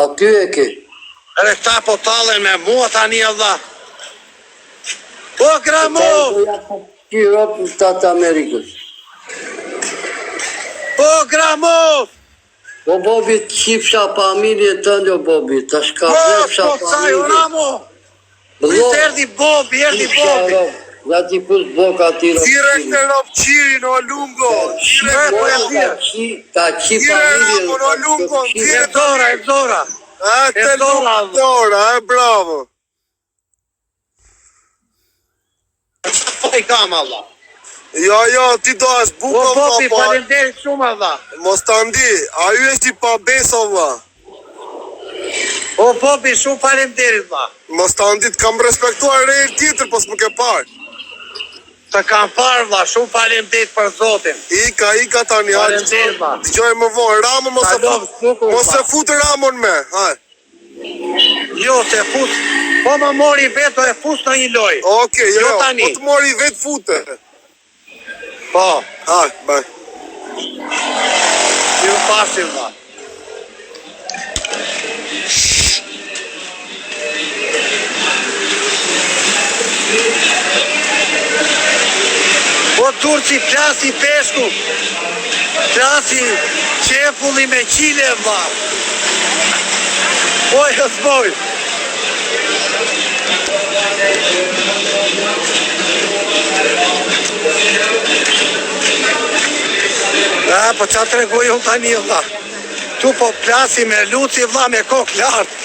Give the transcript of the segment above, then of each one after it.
Aty e ke. Edhe këta po tallen me mua tani Allah. Po Gramov! Europë në Shtatë Amerikës. Po Gramov! Po Bobi të qipsha familje tënde o Bobi, të shkazefsha familje. Ramo! Erdi Bobi, erdi Bobi! Nga ti pus boka tira. Direkt e Ropqirin o Lungo! Ta qi familje. O Lungo! E Dora! E Dora, bravo! Qa i kam Allah? Jo, ti do as buka O Bobi, falenderit shumë Allah! Mos të ndi, a ju është i pa beso Allah. O Bobi, shumë falenderit Allah! Mos të ndi, të kam respektuar rejë tjetër, pos më ke parë. Të kam parë vla, shumë falenderit për Zotin. Ika tani, falenderit vla. Dëgjoj më vonë, Ramon mos se fut Ramon me, haj. Jo, se fut, po më mori vetë, do e fut në një loj. Okej, jo, po të mori vetë fute. Po. Haj, baj. Ju pasim vla. Po Turci plasi peshku, plasi qefulli me qile vla. Oj, hëzboj. Po qa të regoj unë tani vla. Tu po plasi me luci vla me kokë lartë.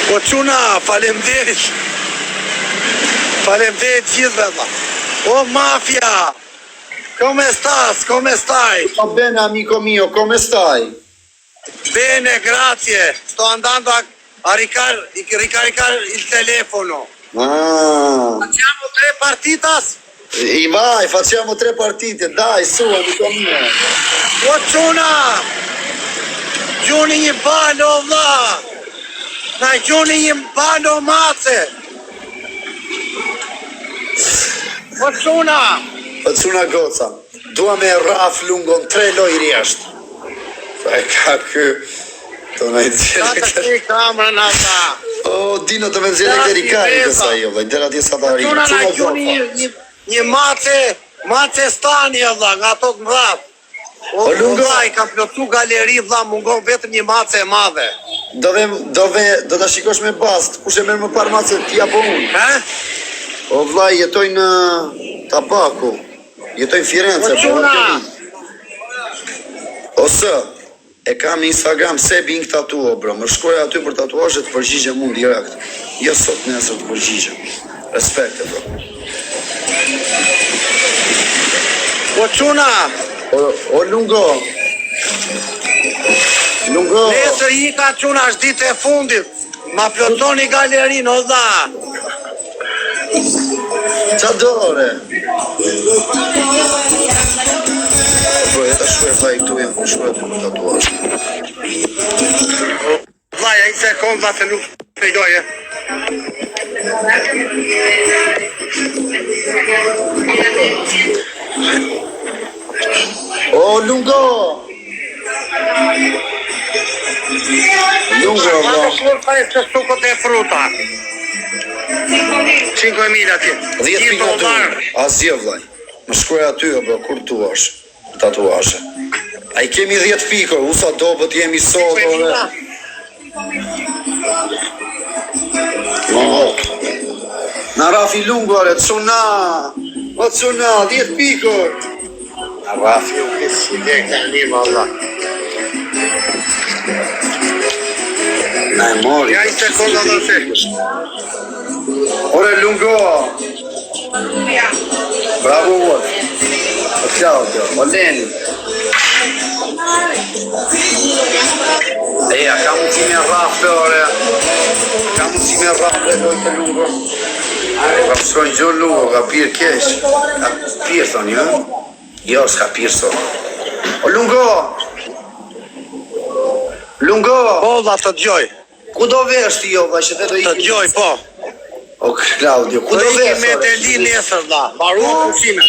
Po quna, falemderit. Falemderit gjithve dha. O mafia! Come stas, come stai? Va bene amico mio, come stai? Bene, grazie. Sto andando a ricaricare il telefono. Facciamo 3 partitas? Vai, facciamo 3 partite, dai, su amico mio. O quna! Gjuni një balo dha! Na gjuni një balo mace! O quna! O quna goca, dua me raf lungon 3 lojri ashtë. E ka kë, të në i Ata këti kamrën ata! O, dino të me nëzjene këri kari kësa jo, dhe dera tje sa të harim. Quna na gjuni një mace stani vlla, nga ato të mdhat. O lungo, i ka plotu galeri vlla, mungon vetëm një mace e madhe. Do ta shikosh me bast, kush e merr më parë mace ti apo unë? O vllai, jetoj në Tabaku. Jetoj në Firenze, Ose e kam në Instagram Sebi Ink Tattoo, bro. Më shkoj aty për tatuazhe të përgjigjem unë direkt. Jo sot nesër të përgjigjem. Respekte, bro. O quna! O lungo! Lungo! Nesër i ka quna është ditë e fundit. Ma plotoni galerin, o dha. Qa dore? Bro, jeta shkoj vllai këtu jam, shkoj aty për tatuazhe. Vllaja, i sekonda se nuk pejoje. O lungo! Lungo, bro. Quanto curta questo succo di frutta? 5.000 atje. 10.000 asgjë vllai. Më shkruaj aty bro, kur duash. Tatuazhe. Ai kemi 10 pikë, u sa dobët jemi sot ore. Na Rafi lungo ore, çuna. O çuna, 10 pikë. Na Rafi u kesi dek tani valla. Na e mori. Ja i sekonda do se. Ore Lungo. Bravo Wolf. Claudio, Oleni. Ka mundësime rrafë, ore. Ka mundësime rrafë, dojtë Lungo. Ka mësojnë gjë Lungo, ka pirë kesh. Ka pirë, thoni, Jo, s'ka pirë, thoni. O Lungo! Lungo! Po, dha të gjoj. Ku do vesh ti, jo, që të do Të gjoj, po. O, Claudio, ku Do do iki vesh, me ore? Delin nesër, dha. Barua pushime.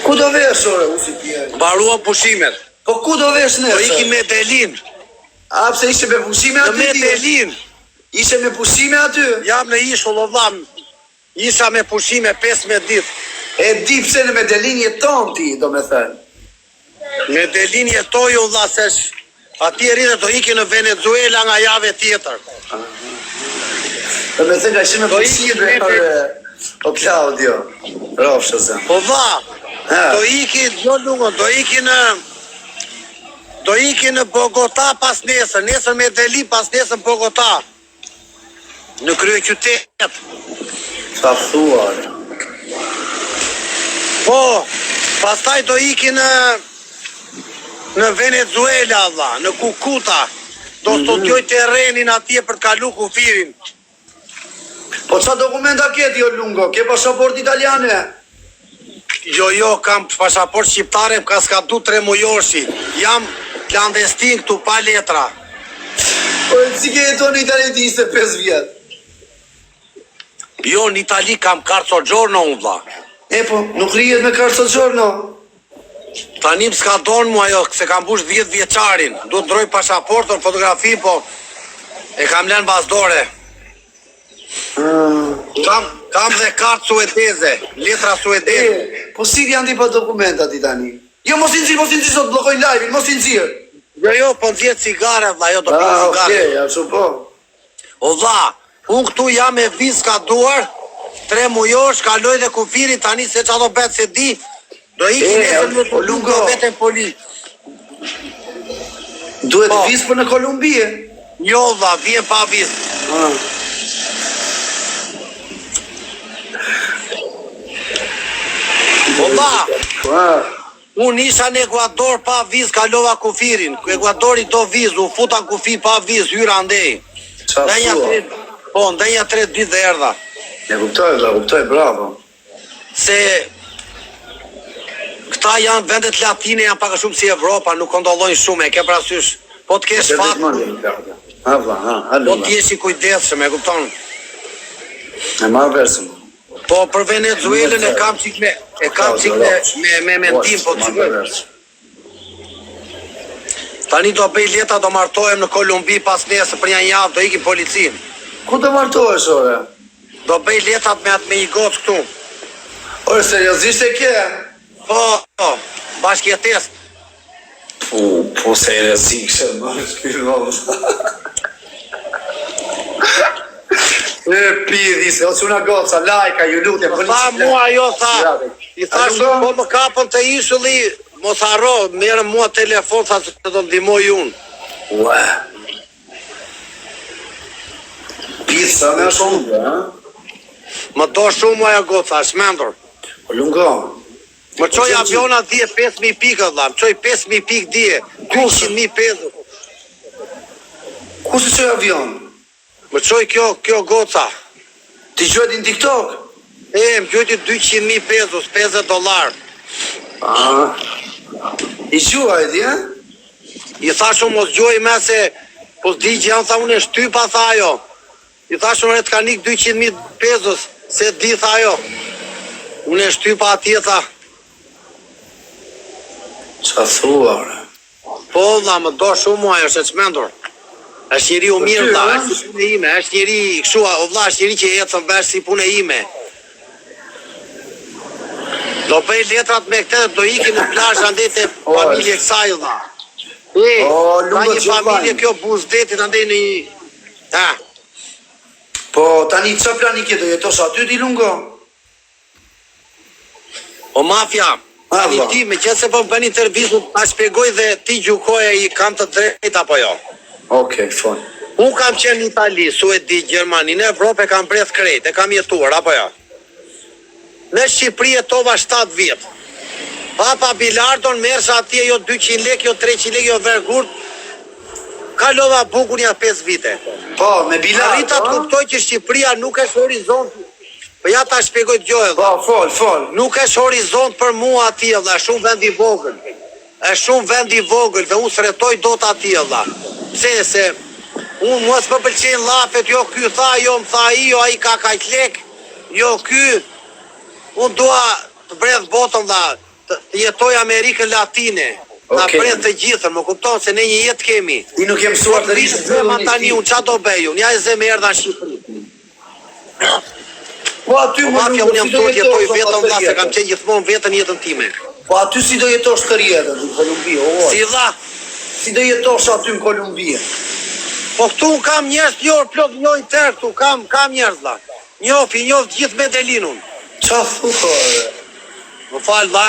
Ku do vesh, ore, u si pjerë? Barua pushimet. Po ku do vesh Do nesër? iki me Delin. A, pse ishe me pushime Në aty? me ti? Delin. Ishe me pushime aty? Jam në ishull o dham. Isha me pushime 15 ditë. E di pse në Medellin jeton ti, do me thënë. Me Delin jetoj o dha sesh. Ati e rritë do iki në Venezuela nga jave tjetër. Do me thënë ka ishe me Do iki pushime, me- ore. O, Claudio, rofshë zë. Po dha. Ha. Do iki, jo lungo, do iki në Bogota pas nesër. Nesër me Delin pas nesër në Bogota. Në krye qytet. Sa thua, ore. Po, pastaj do iki në Venezuela, dha, në Kukuta. Do studioj terrenin atje për të kalu kufirin. Po qa dokumenta keti, jo Lungo? Ke pasaport italiane? Jo, kam pasaport shqiptare, ka skadu 3 mujorshi. Jam klandestin këtu pa letra. Po e si ke jeton në Itali ti 25 vjetë? Jo, në Itali kam kartë sogjorno, unë dha. E po, nuk rrijet me kartë sogjorno? Tanim s'ka donë mua jo, se kam bush 10 vjeqarin. Du të ndroj pasaportën, fotografi, po e kam lënë bazdore. Kam dhe kartë suedeze, letra suedeze. Po si janë ti pa dokumentat i tani? Jo, mos i nxirë, sot blokojnë live-in, mos i nxirë. Jo, po nxjerr cigare, vlla, jo do pi Ah, cigare. okej, ashtu po. O dha, unë këtu jam me vizë ka duar, 3 mujosh, kaloj dhe kufirin, tani se qa do betë se di, do iki nesër në po, Lungo. vetën poli. Duhet Po. vizë për në Kolumbie. Jo dha, vjen pa vizë. Ah. O dha, Ah. unë isha në Ekuador pa vizë, kalova kufirin. Ekuadori do vizë, u futa në kufi pa vizë, hyra ndej. Qa thua? Po, ndenja 3 ditë dhe erdha. E kuptoj, bravo. Se këta janë vendet latine, janë pak a shumë si Evropa, nuk kontrollojnë shumë, e ke parasysh. Po të kesh fat, Ha, vla, ha, po haluna. të jesh i kujdesshëm, e kupton? E marrë versëm. Po për Venezuelën e kam çik me mendim, po të tani do bëj leta, do martohem në Kolumbi pas nesër për një javë, do iki policin. Ku të martohesh, ore? Do bëj letat me atë me i gocë këtu. Ore, seriozisht e ke? Po, bashkjetes. Po seriozisht, më shkirë. E pidi se, o quna goca, lajka, ju lutem. Tha mua jo, tha, i thash, po më kapën të ishulli, mos harro, merë mua telefon, tha se do ndihmoj unë. Ue. Pizza me shumë, ha? Më do shumë mua jo goca, shmendur. O Lungo. Më qoj aviona dje 5.000 pikë, dha, më qoj 5.000 pikë dje, 200.000 peso. Ku se qoj avion? Më qoj kjo goca. Ti qojt në TikTok? Më gjojti 200.000 pesos, $50. Ah. I quajt, ja? I thashun mos gjoj me se, po s'di që janë, tha unë e shtypa, tha ajo. I thashun re të ka nik 200.000 pesos, se di, tha ajo. Unë e shtypa atje, tha. Qa thua, ore? Po, dha, më do shumë mua, është e çmendur. Është njeri u mirë, dha, është si punë ime, është njeri, kështu, o vlla, është njeri që ecën vesh si punë ime. Do bëj letrat me këtë, do iki në plazh andej te familje kësaj, dha. Ka një familje kjo Buzdetit andej në një... Ha, Po, tani qa plani ke do jetosh aty ti Lungo? o mafja, tani ti, me qenë se po më bën intervistë, ta shpjegoj dhe ti gjukoja i kam të drejt apo jo. Okej, fon. Unë kam qenë në Itali, Suedi, Gjermani, në Evropë e kam breth krejt, e kam jetuar, apo ja? Në Shqipëri jetova 7 vjetë. Papa bilardon, mersa atje jo 200 lek, jo 300 lek, jo vergurt, kalova bukur një 5 vite. Po, me bilardon. Arrita të kuptoj që Shqipëria nuk është horizont. Po ja ta shpjegoj të gjojë. Po, fol. Nuk është horizont për mua atje, dhe shumë vend i vogël. Është shumë vend i vogël dhe unë sretoj do të atje, dhe. Pse se unë mos më pëlqejnë llafet, jo ky tha, jo më tha i, jo ai ka kaq lek, jo ky. Unë dua të bredh botën dhe të jetoj Amerikën Latine. Na bredh të gjithën, më kupton se ne një jetë kemi. Ti nuk je mësuar të rishë të zema tani unë qa do bëj unë, ja e zem erdha në Shqipëri. Po aty më mafja unë jam të jetoj vetën dha se kam qenë gjithmonë vetën jetën time. Po aty si do jetosh karrierën në Kolumbi, o? Si dha? Si do jetosh aty në Kolumbi? Po këtu kam njerëz njërë plot njojnë tërë këtu, kam njerëz dha. Njofi gjithë Medelinun. Qa thukore? Më falë dha.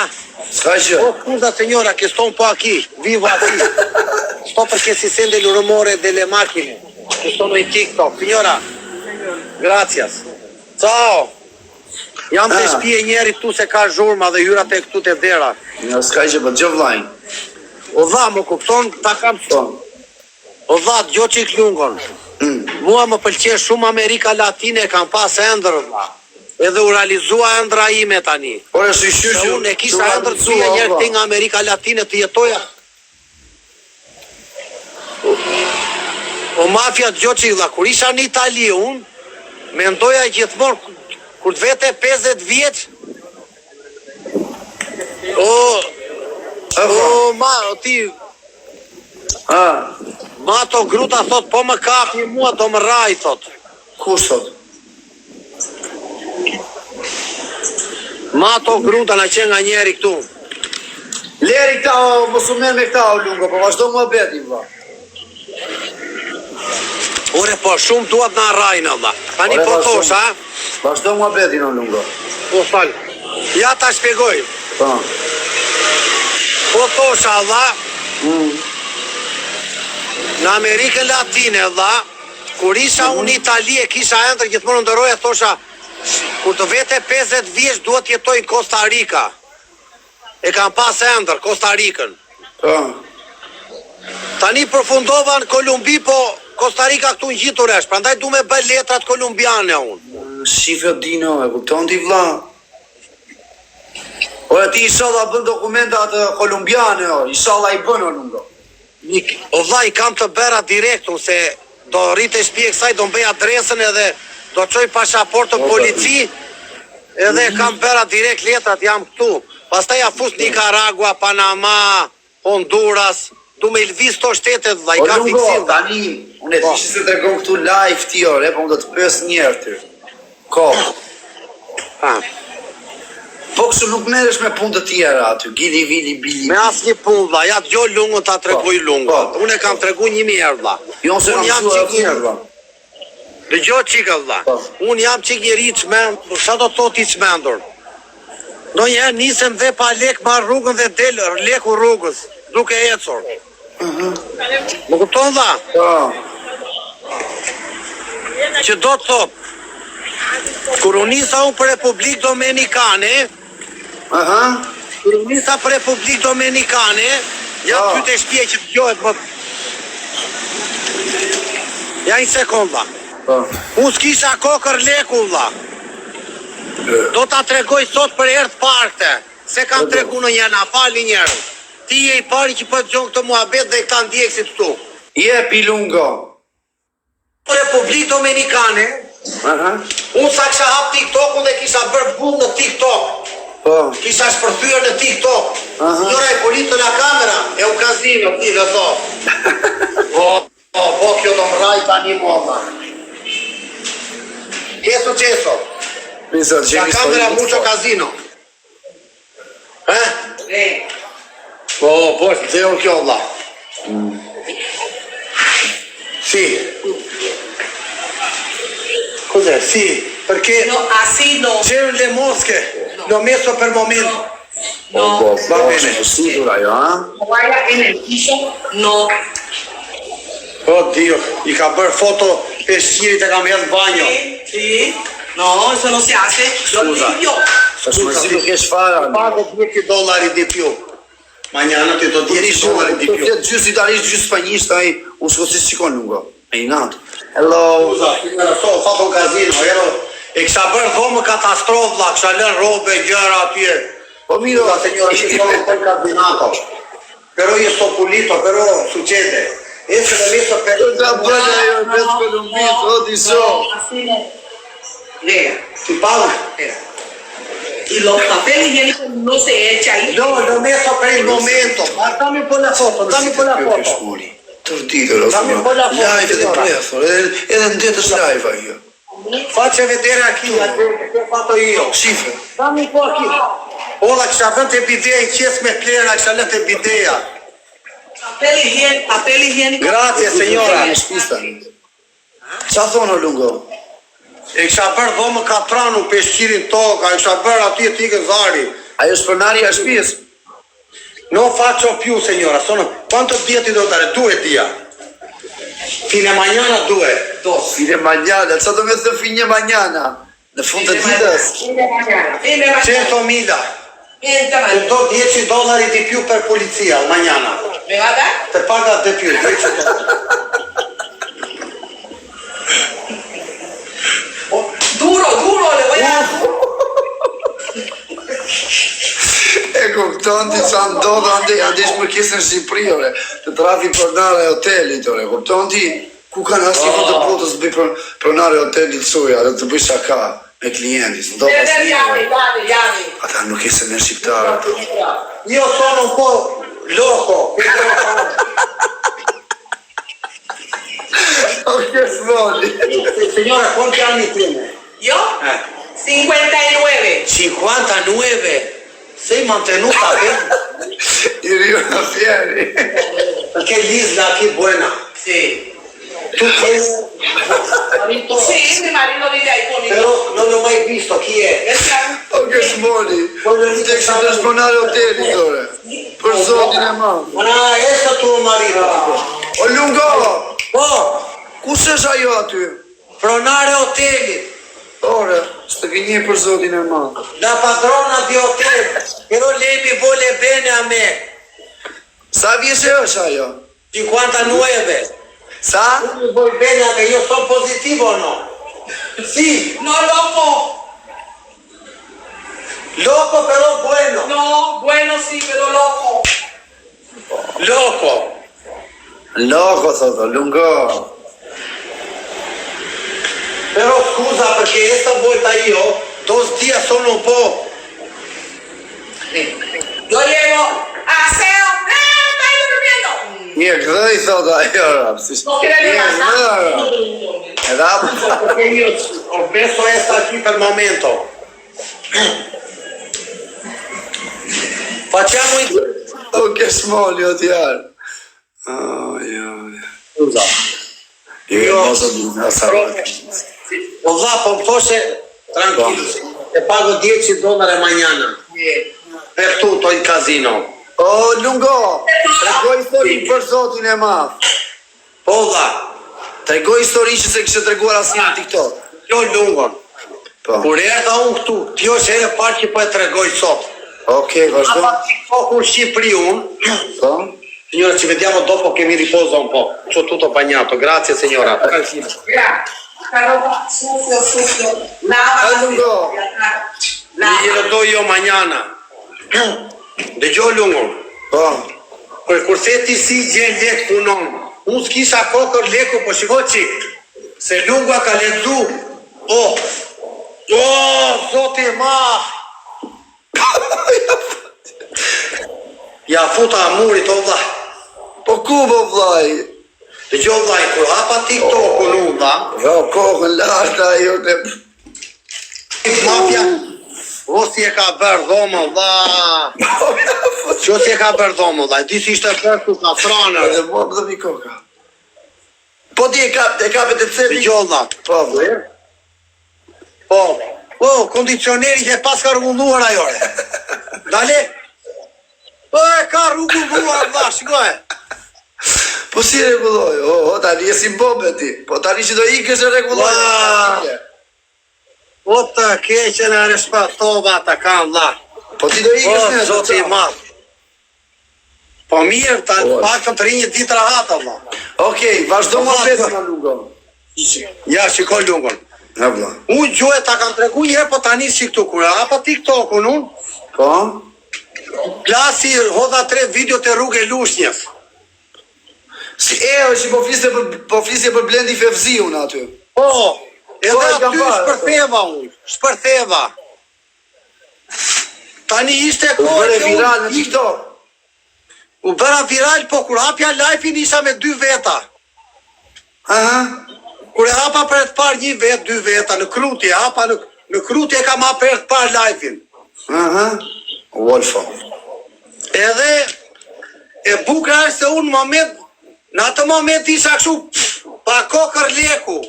Ska gjë. Po scusa signora che sto un po' aquí, vivo aquí. Sto perché si sente il rumore delle macchine che sono in TikTok. Signora, gracias. Ciao. Jam të shpije njeri këtu se ka zhurma dhe hyrat e këtu të dera. Ja, s'ka gjë, për gjë vlajnë. O dha, më kupton, ta kam shton. O dha, gjo që i klungon. Mua më pëlqe shumë Amerika Latine, kam pas endër, dha. Edhe u realizua ëndra ime tani. Por e shqyqy që unë e kisha ëndër të suja njerë të nga Amerika Latine të jetoja. O mafja të gjoqik dha, kur isha në Itali unë, me ndoja gjithmonë, kur të vete 50 vjeç, ti, ma to gruta thot, po më kapi mua, do më raj, thot. Kush thot? Ma to gruta na qenë nga njeri këtu. Leri këta, mos u merr me këta o lungo, po vazhdo mua beti, vla. Ore, po shumë duat na rajnë, vla. Tani po thosh, a? Vazhdo mua beti o lungo. Po fal. Ja ta shpjegoj. Po. Po thosh, vla. Në Amerikën Latine, vla, kur isha unë në Itali e kisha ëndër gjithmonë ndëroja thosha kur të vete 50 vjeç duhet jetoj në Costa Rica. E kam pas ëndër Costa Ricën. Tani përfundova në Kolumbi, po Costa Rica këtu në gjitur është, prandaj du me bëj letrat kolumbiane unë. Shifë dino, e kupton ti vlla. Ora ti inshallah bën dokumentat kolumbiane, inshallah I bën o lungo. O vlla, I kam të bëra direkt unë se do rritë e shpje kësaj, do mbej adresën edhe do qoj pashaportë polici edhe kam bëra direkt letrat jam këtu. Pastaj ja fus Nicaragua, Panama, Honduras, du me lviz të shtetet dhe I ka fiksim. Tani, unë e të ishë se të regon këtu live ti ore, po më do të pës njerë ty. Ko. Po kështu nuk meresh me punë të tjera aty, gili, vili, bili. Me asë një punë dha, ja të gjo lungën ta tregoj lungën. Unë e kam tregu 1000 dha. Jo se kam mësua njerë dha. Dhe gjo qika dha, unë jam qik njeri I çmendur, sa do thot I çmendur? Do njerë nisem dhe pa lek ma rrugën dhe del leku rrugës, duke ecur. Më kupton dha? Që do të thot, kur unë nisa unë për Republikë Dominikane, kur unë nisa për Republikë Dominikane, ja ty të shpje që të gjohet më... Ja një sekonda. Unë s'kisha kokër leku, dha. Do t'a tregoj sot për herë të parkte, se kam tregu në njëna, fali njerë. Ti je I pari që për të gjonë këtë muhabet dhe këta ndjekësit këtu. Jepi lungo. Republikë Dominikane, unë sa kisha hap TikTok-un dhe kisha bërë bull në TikTok. Kisha shpërthyer në TikTok. Njëra I politë në kamera, e u kazino, ti dhe thot. Po, kjo do më raj tani mua. Che successo? La camera mucho casino. Po, zero kjo vlla. Sì. Cos'è? Sì, perché No, así no. c'erano le mosche. L'ho messo per momento. No. Va bene. Sicura io, No vaya en el piso, no. Oh Dio, i ka bërë foto peshqirit e kam hedhë banjo. Sì. No, eso no se hace. Lo Scusa. limpio. Scusi, nuk kesh fara. Pago $10 di più. Mañana ti do $10 di più. Gjysë italisht, gjysë spanjisht, ai unë shko si shikon lungo. E i nato. Hello. Scusa, ho fatto un casino, e kisha bërë dhomë katastrofë, vlla, kisha lënë robe, gjëra atje. Po miro, Scusa, signora, ci sono un po' incasinato. Però io sto pulito, però succede. Essere messo per... Tra bella io penso che non visto, di so. Lea. Ti pago? Y los papeles higiénicos no se echa ahí. No, l'ho messo per il momento. Ma dammi un po' la foto, dammi un po' la foto. Torditelo, Dammi un po' la foto. live dhe prefo, edhe në ditës live ajo. Faccia vedere a chi la gente che ho fatto io. Shifre. Dammi un po' a chi. Ola kisha vënë te bideja i qes me plera, kisha lënë te bideja. Papel higiénico. Grazie signora. Qa thonë lungo? E kisha bërë dhomë katranu, peshqirin toka, e kisha bërë aty tikë zari. Ajo spronarja e shtëpisë? Non faccio più signora, quanto dia ti devo dare? 2 dia. Fine mañana 2. Fine mañana, qa do me thë fine mañana? Në fund të ditës? Fin de mañana. 100.000. Ti do $10 di più per polizia mañana. ¿Me va a dar? Te paga di più, $10. Duro, le voy a dar. E kupton ti sa ndodh ande shmërkesën shqipëriore, të trafi pronare e hotelit, ore, kupton ti? Ku kanë asnjë foto potës të bëj pronare e hotelit soja, dhe të bëj shaka me klientit, ndodh asnjë. Llave. Ata nuk esën në shqiptarë ato. Io sono un po' loco. Ok, svoli. Signora, quanti anni tiene? ¿Yo? 59. 59. Sei mantenuta bene? I riona fieri. Perché l'isla qui è buona. Sí. Tu tienes marito? Sí, mi marido vive ahí conmigo. Però non l'ho mai visto chi è. Ok, svoli. Tek sa të shponare hotelit, ore. Për zotin e madh. Ma è tuo marito. O lungo! Oh, Ku s'është ajo aty? pronare hotelit. Ore, s'të gënjej për zotin e madh. La padrona di hotel. Però lei mi vuole bene a me. Sa vjeçë është ajo? 59. Sa? Tu mi vuoi bene a me, io sono positivo o no? Sì, No, loco. loco però bueno. No, bueno sí, pero loco. Loco. Loko, thotë, lungo. Però scusa perché questa volta io 2 días sono un po'. Yo llevo aseo. ¡Estoy durmiendo! Një gdhej, thotë ajo, rapsi. No quiere levantar. Edhe apo. Perché io ho messo questa qui per il momento. Facciamo in... O ke smoli o t'jarë. Scusa. Jo, mos o dhënë, asa O dha, po më thoshe tranquillo. Te pago $10 mañana. Per tutto il casino. O, lungo, tregoj histori për zotin e madh. Po dha. Tregoj histori që se kështë treguar asnjë në TikTok. Jo lungon. Po. Kur erdha unë këtu, kjo është herë e parë që po e tregoj sot. Okej, vazhdo. Apa TikTok in Cipri Po. Signora, ci vediamo dopo che mi riposo un po'. C'ho tutto bagnato. Grazie signora. Tranquillo. Mira, esta ropa sucio. Lava. Lungo. Glielo do io mañana. Dëgjoj lungun. Po. Kur theti si gjen lek punon. Unë s'kisha kokër leku, po shiko qik. Se lungua ka lexu. Oh, zoti ma. Ja futa murit, o vlla. Po ku po vllai? Dëgjoj vllai, kur hapa TikTok-un unë, Jo, kokën lartë ajo te. mafja, o si e ka bërë dhomë, vlla. Që si e ka bërë dhomë, vlla. Di si ishte bërë ku ka franër. Edhe mua më dhe mi koka. Po ti e kapet e cepi? Dëgjoj vlla. Po, vllai. Po, kondicioneri që e pas ka rrugulluar ajore. Dale? Po e ka rrugulluar, vlla, shikoj. Po si rregulloj? Tani je si bobe ti. Po tani që do ikësh e rregulloj. O të keqen e respektova të kam dha. Po ti do ikësh në zoti i madh. Po mirë, pak të rinj një ditë rahat valla. Okej, vazhdo më vetë na lungon. Ja, shikoj lungon. Na vlla. Unë gjuhet ta kam tregu një herë, po tani si këtu kur hapa TikTokun unë. Po? Klasi hodha 3 video të rrugë e Lushnjës. Si që po flisje për Blendi Fevziun aty. Po, edhe e kam aty parë, shpërtheva unë, shpërtheva. Tani ishte U kohë bëre që viral në unë TikTok. u bëra viral, po kur hapja live-in isha me 2 veta. Aha. Kur e hapa për të parë 1 vet, 2 veta, në Krutje, hapa në Krutje kam hapa për të parë live-in. Aha. Wolfo. Edhe e bukra është se unë në atë moment isha kështu pa kokër leku.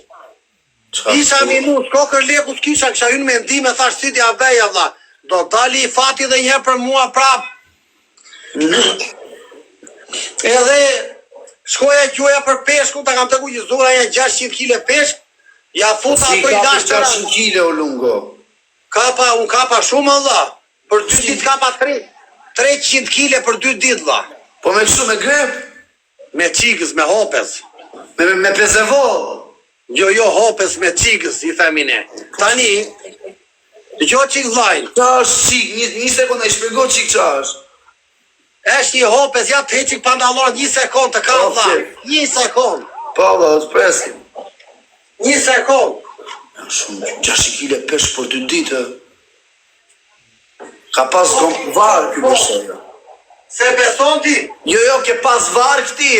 Isha minut, kokër leku s'kisha, kësha hynë me ndime, thash sitja veja dha, do dali i fati dhe një për mua prap. Edhe shkoja gjuja për peshku, ta kam të ku që zura janë 600 kg peshk, ja futa ato i dash të 600 kg o lungo. unë kapa shumë dha, për 2 ditë kapa 300 kg për 2 ditë dha. Po me kështu me grep? Me qikës, me hopes. Me pezevoll? Jo, hopes me qikës, i themine. Tani, jo qikë dhajnë. Qa është qik? Një sekund e shpjego qik qa është. Eshtë një hopes, ja të heqik pandalor 1 sekund të kam dhajnë. 1 sekund. Po, dhe, të presim. 1 sekund. Shumë, 600 kg peshk për 2 ditë. Ka pas gomë varë kjo mështërë. Se beson ti? Jo, ke pas varë këti.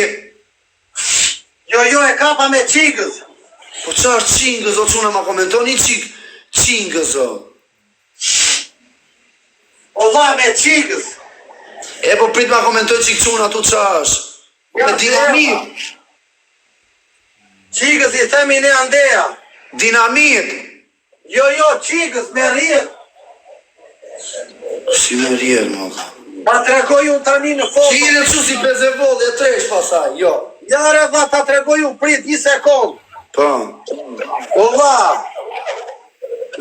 Jo, e kapa me qikës. Po qa është qingës, o quna ma komentoni qingës, o. O dha me qikës. E po prit ma komentoj qikë quna tu qa është. Me dinamit. Qikës i themi ne andeja. Dinamit. Jo, qikës me rrjet. Si me rjerë, më dha. Pa tregoj unë tani në foto. Qire që si pezevoll e tresh pasaj, jo. Jare dha ta tregoj unë prit 1 sekund. Po. O dha.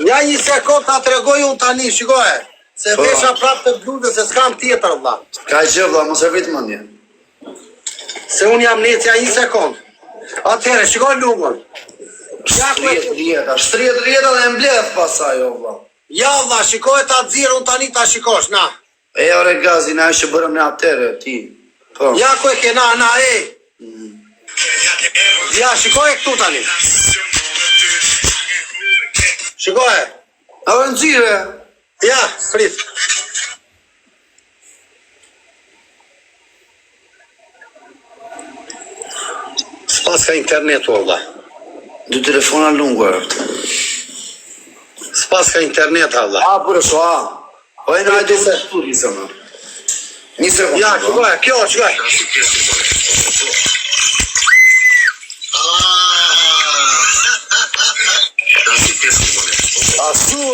Ja 1 sekund ta tregoj unë tani, shikoje. Se Po. vesha prap të bluzë se s'kam tjetër dha. Ka gjë vlla, mos e vit më një. Se unë jam necja 1 sekund. Atëhere, shikoj lungun. Shtrit rjeta dhe e mbledh pasaj, o vlla. Ja dha, shikoj ta dzirë unë tani ta shikosh, na. E ore gazi, na e që bërëm në atere, ti. Po. Ja ku e ke na, e. Ja, shikoj e këtu tani. Shikoj e. A vë në gjire? Ja, prit. S'pas ka internet, o vlla. 2 telefona lunguar. S'pas ka internet, vlla. A, bërë sho, a. O e në ajdo se studi, se më. 1 sekund. Ja, shikoj, kjo, shikoj. Asu,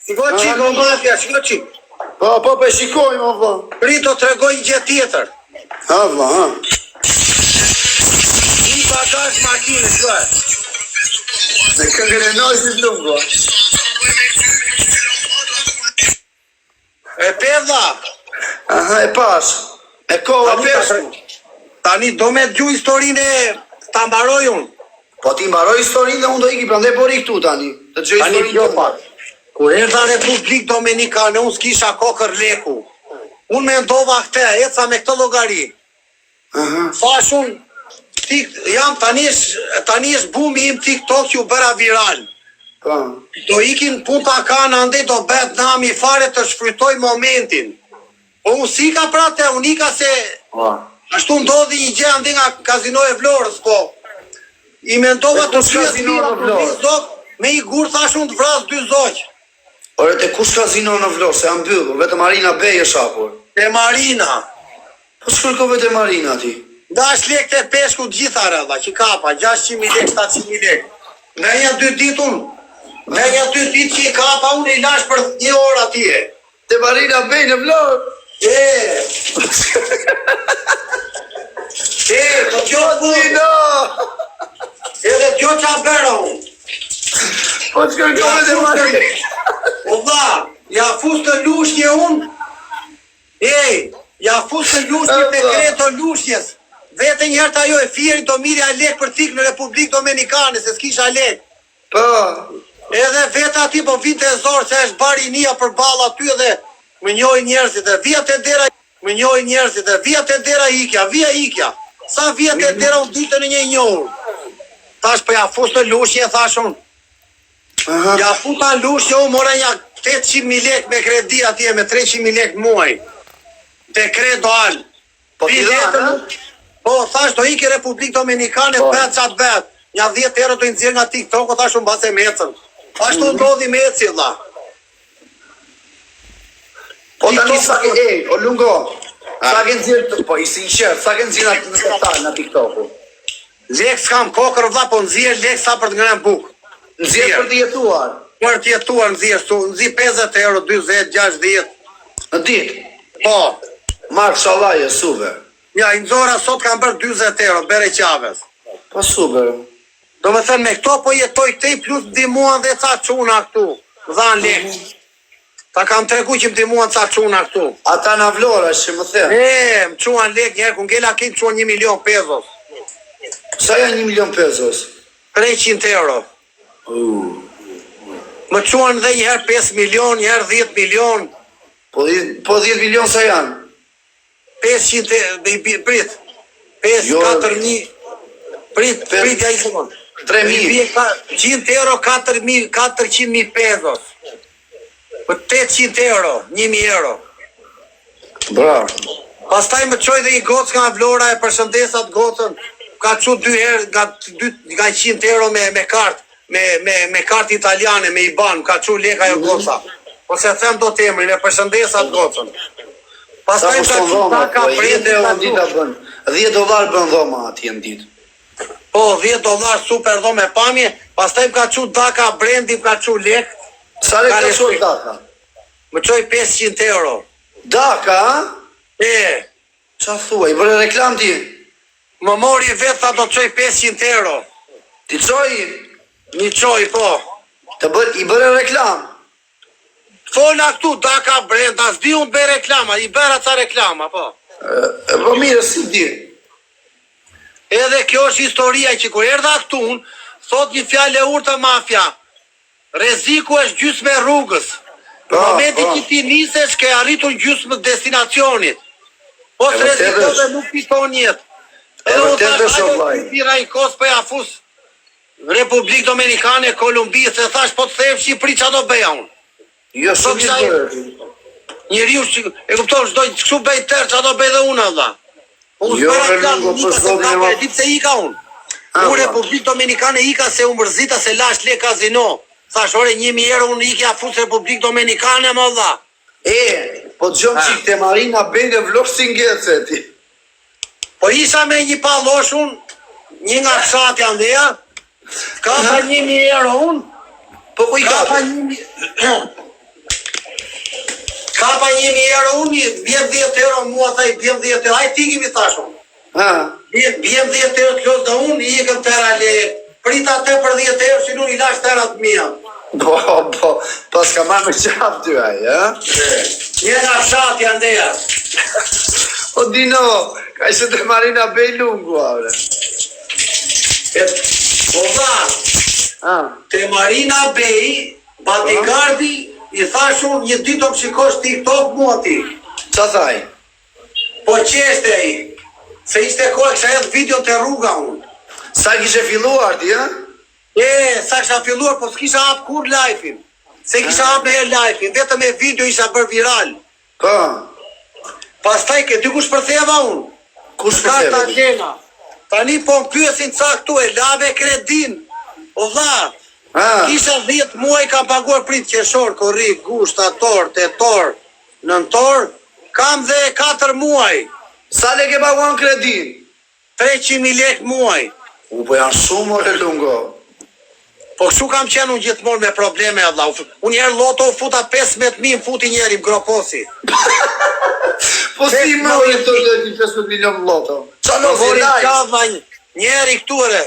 Shikoj qik, o mafja, shikoj qik. Po, shikojmë, o vlla. Rito të regoj një gjë tjetër. Ha, vlla, ha. Një bagazh makinë, shkoj. Me këngën e nojzit lungo. E pedha. Aha, e pash. E kova peshku. Tani do me gju historinë e ta mbaroj unë. Po ti mbaroj historinë dhe unë do iki, prandaj po ri këtu tani. Të gjë Tani historinë kjo tënde. pak. Kur erdha Republik Dominikane, unë s'kisha kokër leku. Unë me ndova këte, eca me këtë llogari. Thash unë, jam tani është bumi im TikTok që u bëra viral. Po. Do ikin puta kanë ande, do bet nami fare të shfrytoj momentin. Po unë si ka prate, unë ika se ashtu ndodhi një gjë ande nga kazino e Vlorës, po. I mendova të kush kazino në Vlorë? Me i gur thash unë të vras 2 zoq. Ore, te kush kazino në Vlorë, se janë mbyllur, vetëm Marina Bej është hapur. Te Marina. Po shkërkove te Marina ti? Dash lek të peshku gjitha rëdha, që kapa, 600.000 lek, 700.000 lek. Në një 2 ditë unë, në një 2 ditë që i kapa unë i lash për 1 orë atje. Te Marina Bej në vlog. Të gjotë Dino! edhe gjotë qa bërë unë. Po të kërkove te Marina. O dha, ja fus të lushje unë. Ja fus të lushje të kreto lushjes. Vete njëherë të ajo e firi do mirja lek për tik në Republikë Dominikane, se s'kisha lek. Po. Edhe vete ati po vinte e zorë, se është bari nia për balla aty edhe më njoj njerëzit e vijat e dera, vija ikja. Sa vijat e dera unë ditën e një orë. Tash po ja fus në lushje, thash unë. Ja futa lushje, unë mora një 800.000 lek me kredi atje, me 300.000 lek muaj. Te kredo alë. Po t'i dhanë, Po, thash do iki Republikë Dominikane, bet qatë bet. Një 10 euro do i nëzirë nga TikTok, o thash unë base mecën. Ashtu ndodhi meci, dha. po tani sa ke, o lungo, sa ke nëzirë, po i sinqert, sa ke nëzirë në total në TikToku? Lek s'kam kokër, dha, po nëzirë lek sa për të ngrem bukë. Nëzirë për të jetuar? Për të jetuar nëzirë 50 euro, 20, 60. Në ditë? Po. Mark Shalaj e suve. Ja, i nëzora sot kam bërë 20 euro, bere qaves. Po super. Do me thënë me këto po jetoj këtej plus dimuan dhe ca quna këtu. Dhanë lek. Ta kam tregu që më dimuan ca quna këtu. Ata në vlora që më the. Më quan lek njerë, ku ngella kitë quan 1 milion pesos. Sa janë 1 milion pesos? 300 euro. Më quan dhe njëherë 5 milion, njëherë 10 milion. Po 10 milion sa janë? 500, prit. 4.000. Prit, ja i sekund. 3.000. 100 euro, 400.000 pesos. Për 800 euro, 1.000 euro. Bravo. Pastaj më qoj dhe i gocë nga Vlora e përshëndesat gocën. Ka që 2 herë nga 100 euro me kartë. Me kartë italiane, me IBAN. Ka që leka jo goca. Po se them do të emrin, e përshëndesat gocën. Pastaj ka që taka prende ka që. $10 bën dhoma atje në ditë. Po, $10 super dhome pamje. Pastaj ka që daka brendi, ka që lek. Sa le ka qoj daka? Më qoj 500 euro. Daka, a? Qa thua, i bërë reklam ti? Më mori vetë tha do qoj 500 euro. Ti qoj? Mi qoj, po. I bërë reklam? Fola këtu, daka brenda, s'di unë të bëj reklama, i bëra ca reklama, po. Po mirë, si di. Edhe kjo është historia që kur erdha këtu unë, thot një fjalë e urtë mafja. Rreziku është gjysmë e rrugës. Në momentin që ti nisesh ke arritur gjysmë destinacionit. Po të rrezikove nuk fiton jetë. Edhe unë thash, ajo bira i kos për afus Republikë Dominikane, Kolumbi, se thash po të thejmë Shqipëri qa do bëja unë. Jo, shumë një bërë. Njëriu, e kupton, shdoj kështu bëj tërë, qa do bëj dhe unë, Allah. Jo, Renungo, për sotin e ma... E ditë se ika unë. Unë Republikë Dominikane ika se unë mërzita se lash le kazino. Thash, ore, 1.000 euro unë iki afus Republikë Dominikane, më dha. Po të gjomë qikë te Marina Bende vlogë si ngece ti. Po isha me një paloshun, një nga fshat janë dheja, ka pa 1.000 euro unë. Po ku i ka pa? Ka pa 1.000 euro unë, bjem 10 euro mua, thaj, bjem 10 euro, hajë tiki mi thashun. Bjem 10 euro të losë dhe unë, i ikëm tëra le, prita te për 10 euro, që nuk i lash tëra të mija. Po, pas ka marrë me qatë ty aj, Një nga fshat janë dheja. O Dino, ka ishe të Marina Bej lungu, avre. Po dha, te Marina Bej, bodyguardi, i thashun një ditë të më shikosh TikTok mua ti. Qa thaj? Po qeshte i, se ishte kohë kësha edhe video të rruga unë. Sa kishe filluar ti, Sa kisha filluar, po s'kisha hap kur live-in. Se kisha hap me herë live-in, vetëm e video isha bërë viral. Po. Pastaj ke dy kush përtheva unë. Kush përtheva? Gjena. Tani po më pyesin ca këtu e lave kredin. O dha, kisha 10 muaj kam paguar prit qeshor, korrik, gusht, ator, tetor, nëntor, kam dhe 4 muaj. Sa le ke paguar kredin? 300.000 lek muaj. Po janë shumë ore lungo. Po kështu kam qenë unë gjithmonë me probleme, Allah. Unë njerë loto u futa 15.000 futi njeri më groposi. Po si më ore të 15 milion loto? Qa lozi live? Qadha njeri këture.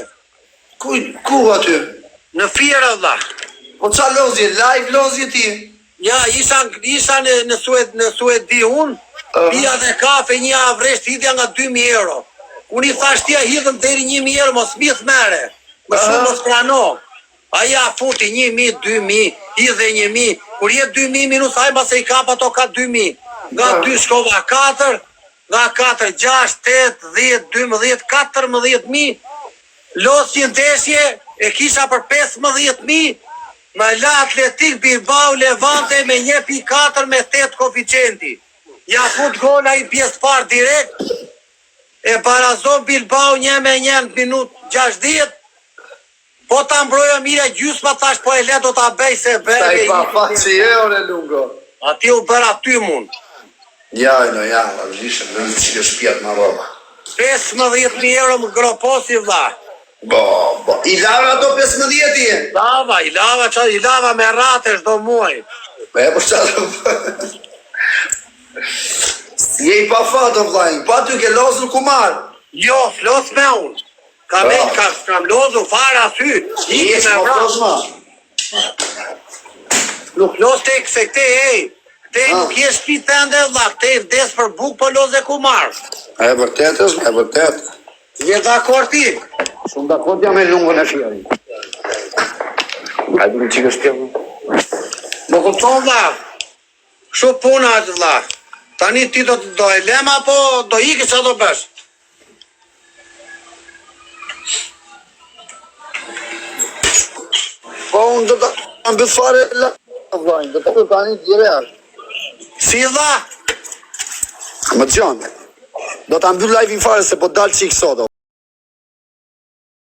Ku aty? Në firë, Allah. Po qa lozi? Live lozi ti? Ja, isha në Suedi unë, pia dhe kafe një avresht hidhja nga 2.000 euro. Unë i thash tia hidhëm deri 1.000 euro, mos mith mere. Më shumë mos prano. Aja futi 1.000, 2.000, hidhe 1.000. Kur jetë 2.000 minus, ajma se i kap ato ka 2.000. Nga 2 shkova 4, nga 4, 6, 8, 10, 12, 14.000. Los një ndeshje, e kisha për 15.000. Më la Atletik Bilbao Levante me 1.4 me 8 koeficienti. Ja fut gola i pjesë parë direkt. E barazon Bilbao 1-1 minut 60. Po ta mbroja mire gjysma tash po e le do ta bej se bej. Ta i pa faci e ore lungo. Ati u bërë aty mund. Ja, lishëm në që ke shpjat ma roba. 15.000 euro më groposi vla. Bo. I lava ato 15 i? I lava me rate shdo muaj. E po qatë je i pa fato vlajnë, pa ty ke losën kumar. Jo, flos me unë. Kam lozu fara sy. Jes, po flos ma. Nuk los te se këte Te nuk je shpi të ndë vla. Këte i vdes për buk po loze kumar. E vërtet është, e vërtet. Je dakord ti? Shumë dakord jam e lungën e fjeri. A du në qikë shpjellë? Më kupton vla. Shu puna atë vla. Tani ti do e lema po do ike që do bësh. Po unë do të ambit fare la vlajnë, do të tani dire. Si vla? Më të gjonë, do të ambit live i fare se po dalë qikë soto.